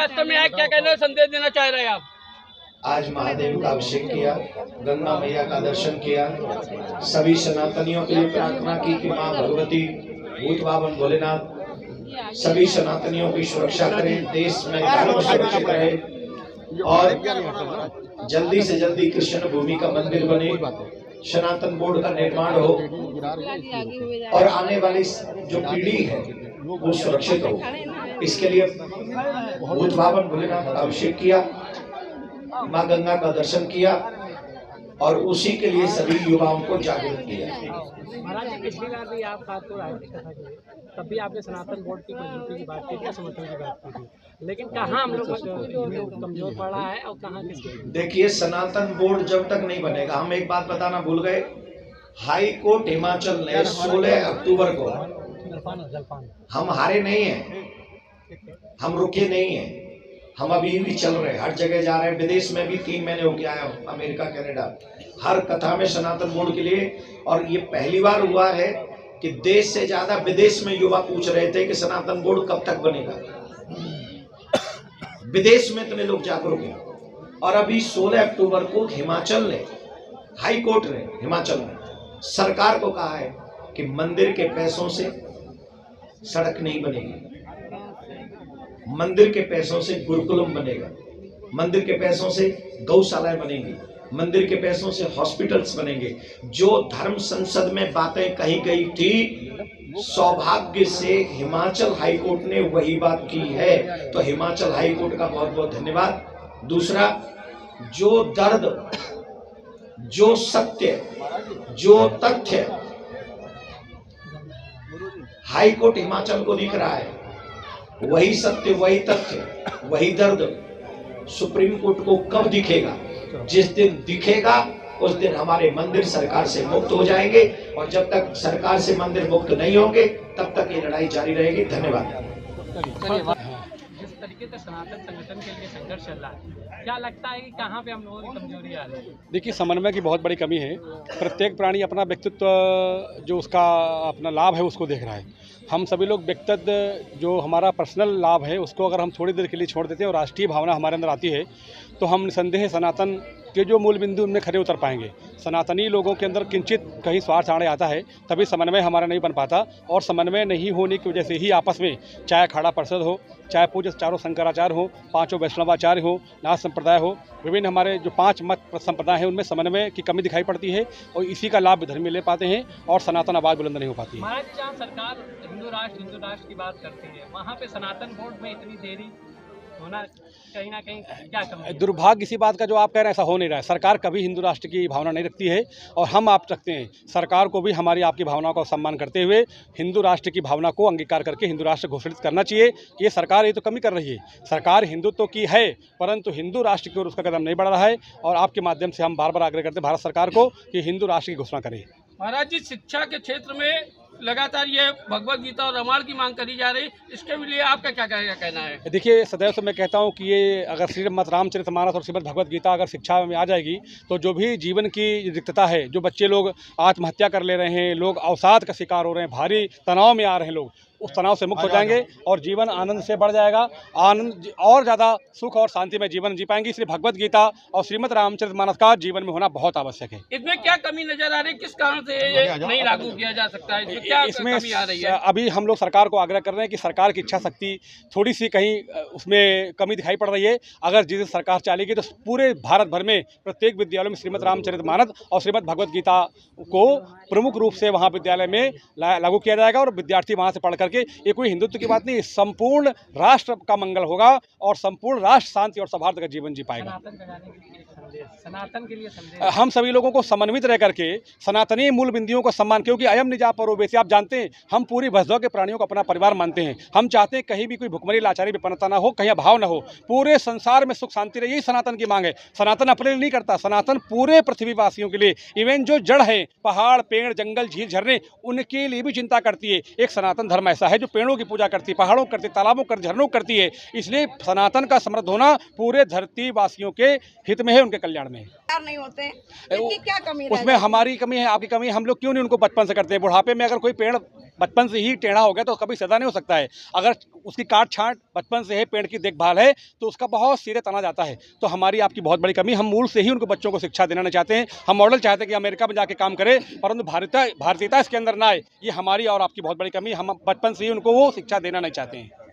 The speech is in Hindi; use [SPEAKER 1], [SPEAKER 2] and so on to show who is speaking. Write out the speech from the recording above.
[SPEAKER 1] रास्ते में आए, क्या कहना संदेश देना चाह रहे हैं आप?
[SPEAKER 2] आज महादेव का अभिषेक किया, गंगा मैया का दर्शन किया, सभी सनातनियों के लिए प्रार्थना की कि माँ भगवती भूत बावन भोलेनाथ सभी सनातनियों की सुरक्षा करें, देश में धर्म सुरक्षित रहे और जल्दी से जल्दी कृष्ण भूमि का मंदिर बने, सनातन बोर्ड का निर्माण हो और आने वाली जो पीढ़ी है वो सुरक्षित हो। इसके लिए भूत बावन भोलेनाथ का अभिषेक किया, माँ गंगा का दर्शन किया और उसी के लिए सभी युवाओं को जागरूक किया।
[SPEAKER 3] महाराज जी, पिछली बार भी आप कानपुर आए थे कथा के लिए, तब भी आपने सनातन बोर्ड की मजबूती की बात की थी, समर्थन की बात की थी, लेकिन कहाँ हम लोग कमजोर पड़ा है और कहाँ किसके?
[SPEAKER 2] देखिए, सनातन बोर्ड जब तक नहीं बनेगा, हम एक बात बताना भूल गए, हाई कोर्ट हिमाचल ने 16 अक्टूबर को, हम हारे नहीं हैं, हम रुके नहीं हैं, हम अभी भी चल रहे हैं, हर जगह जा रहे हैं, विदेश में भी 3 महीने होके आया हूँ, अमेरिका कनाडा, हर कथा में सनातन बोर्ड के लिए। और ये पहली बार हुआ है कि देश से ज्यादा विदेश में युवा पूछ रहे थे कि सनातन बोर्ड कब तक बनेगा। विदेश में इतने लोग जागरूक हैं। और अभी 16 अक्टूबर को हिमाचल ने, हाई कोर्ट ने हिमाचल में सरकार को कहा है कि मंदिर के पैसों से सड़क नहीं बनेगी, मंदिर के पैसों से गुरुकुलम बनेगा, मंदिर के पैसों से गौशालाएं बनेंगी, मंदिर के पैसों से हॉस्पिटल्स बनेंगे। जो धर्म संसद में बातें कही गई थी, सौभाग्य से हिमाचल हाई कोर्ट ने वही बात की है, तो हिमाचल हाई कोर्ट का बहुत बहुत धन्यवाद। दूसरा, जो दर्द, जो सत्य, जो तथ्य हाई कोर्ट हिमाचल को दिख रहा है, वही सत्य, वही तथ्य, वही दर्द सुप्रीम कोर्ट को कब दिखेगा? जिस दिन दिखेगा उस दिन हमारे मंदिर सरकार से मुक्त हो जाएंगे, और जब तक सरकार से मंदिर मुक्त नहीं होंगे तब तक ये लड़ाई जारी रहेगी। धन्यवाद।
[SPEAKER 3] जिस तरीके से सनातन संगठन के लिए संघर्ष चल रहा है, क्या लगता है कि कहाँ पे हम लोगों की कमजोरी आ रही है?
[SPEAKER 4] देखिए, समन्वय की बहुत बड़ी कमी है। प्रत्येक प्राणी अपना व्यक्तित्व, जो उसका अपना लाभ है उसको देख रहा है। हम सभी लोग व्यक्तिगत जो हमारा पर्सनल लाभ है उसको अगर हम थोड़ी देर के लिए छोड़ देते हैं और राष्ट्रीय भावना हमारे अंदर आती है, तो हम निसंदेह सनातन के जो मूल बिंदु उनमें खड़े उतर पाएंगे। सनातनी लोगों के अंदर किंचित कहीं स्वार्थ आड़े आता है, तभी समन्वय हमारा नहीं बन पाता, और समन्वय नहीं होने की वजह से ही आपस में, चाहे अखाड़ा परिषद हो, चाहे पूज्य चारों शंकराचार्य हो, 5 वैष्णवाचार्य हो, नाथ संप्रदाय हो, विभिन्न हमारे जो 5 मत संप्रदाय हैं, उनमें समन्वय की कमी दिखाई पड़ती है, और इसी का लाभ धर्मी ले पाते हैं और सनातन आवाज़ बुलंद नहीं हो पाती है।
[SPEAKER 3] महाराज, जहाँ सरकार हिंदू राष्ट्र की बात करती है, वहाँ पे सनातन बोर्ड में इतनी देरी होना कहीं ना कहीं क्या कमी है?
[SPEAKER 4] दुर्भाग्य इसी बात का जो आप कह रहे हैं, ऐसा हो नहीं रहा है। सरकार कभी हिंदू राष्ट्र की भावना नहीं रखती है, और हम आप रखते हैं। सरकार को भी हमारी आपकी भावनाओं का सम्मान करते हुए हिंदू राष्ट्र की भावना को अंगीकार करके हिंदू राष्ट्र घोषित करना चाहिए। ये सरकार ये तो कमी कर रही है। सरकार हिंदुत्व की है, परंतु हिंदू राष्ट्र की ओर उसका कदम नहीं बढ़ रहा है, और आपके माध्यम से हम बार बार आग्रह करते हैं भारत सरकार को कि हिंदू राष्ट्र की घोषणा करे।
[SPEAKER 1] महाराज जी, शिक्षा के क्षेत्र में लगातार ये भगवत गीता और रामायण की मांग करी जा रही, इसके लिए आपका क्या कहना है?
[SPEAKER 4] देखिए, सदैव से मैं कहता हूँ कि ये अगर श्रीमद् रामचरितमानस और श्रीमद् भगवत गीता अगर शिक्षा में आ जाएगी, तो जो भी जीवन की रिक्तता है, जो बच्चे लोग आत्महत्या कर ले रहे हैं, लोग अवसाद का शिकार हो रहे हैं, भारी तनाव में आ रहे हैं लोग, उस तनाव से मुक्त हो जाएंगे और जीवन आनंद से बढ़ जाएगा। आनंद और ज़्यादा सुख और शांति में जीवन जी पाएंगे। इसलिए भगवत गीता और श्रीमद् रामचरितमानस का जीवन में होना बहुत आवश्यक है।
[SPEAKER 1] इसमें क्या कमी नजर आ रही है? किस कारण से ये नहीं लागू किया जा सकता है? क्या कमी आ रही है?
[SPEAKER 4] अभी हम लोग सरकार को आग्रह कर रहे हैं कि सरकार की इच्छा शक्ति थोड़ी सी कहीं उसमें कमी दिखाई पड़ रही है। अगर जिस सरकार चलेगी तो पूरे भारत भर में प्रत्येक विद्यालय में श्रीमद् रामचरितमानस और श्रीमद् भगवत गीता को प्रमुख रूप से वहाँ विद्यालय में लागू किया जाएगा, और विद्यार्थी वहाँ से पढ़ करके, ये कोई हिंदुत्व की बात नहीं, संपूर्ण राष्ट्र का मंगल होगा और संपूर्ण राष्ट्र शांति और सौहार्द का जीवन जी पाएगा।
[SPEAKER 3] सनातन के लिए संदेश
[SPEAKER 4] हम सभी लोगों को समन्वित रह करके सनातनी मूल बिंदुओं को सम्मान, क्योंकि अयम निजा परो वैसे आप जानते हैं, हम पूरी भसदौ के प्राणियों को अपना परिवार मानते हैं। हम चाहते हैं कहीं भी कोई भुखमरी, लाचारी, विपन्नता ना हो, कहीं अभाव ना हो, पूरे संसार में सुख शांति रहे, यही सनातन की मांग है। सनातन अपने लिए नहीं करता, सनातन पूरे पृथ्वीवासियों के लिए, इवन जो जड़ है, पहाड़, पेड़, जंगल, झील, झरने, उनके लिए भी चिंता करती है। एक सनातन धर्म ऐसा है जो पेड़ों की पूजा करती है, पहाड़ों करती है, तालाबों कर, झरनों करती है। इसलिए सनातन का समृद्ध होना पूरे धरती वासियों के हित में है, उनके कल्याण में है।
[SPEAKER 5] नहीं होते हैं, इसकी क्या कमी
[SPEAKER 4] उसमें हमारी कमी है, आपकी कमी है। हम लोग क्यों नहीं उनको बचपन से करते हैं? बुढ़ापे में अगर कोई पेड़ बचपन से ही टेढ़ा हो गया तो कभी सदा नहीं हो सकता है। अगर उसकी काट छांट बचपन से है, पेड़ की देखभाल है, तो उसका बहुत सिरे तना जाता है। तो हमारी आपकी बहुत बड़ी कमी, हम मूल से ही उनको बच्चों को शिक्षा देना नहीं चाहते हैं। हम मॉडल चाहते हैं कि अमेरिका में जाके काम करे, परंतु भारतीयता इसके अंदर ना आए। ये हमारी और आपकी बहुत बड़ी कमी, हम बचपन से ही उनको वो शिक्षा देना नहीं चाहते हैं।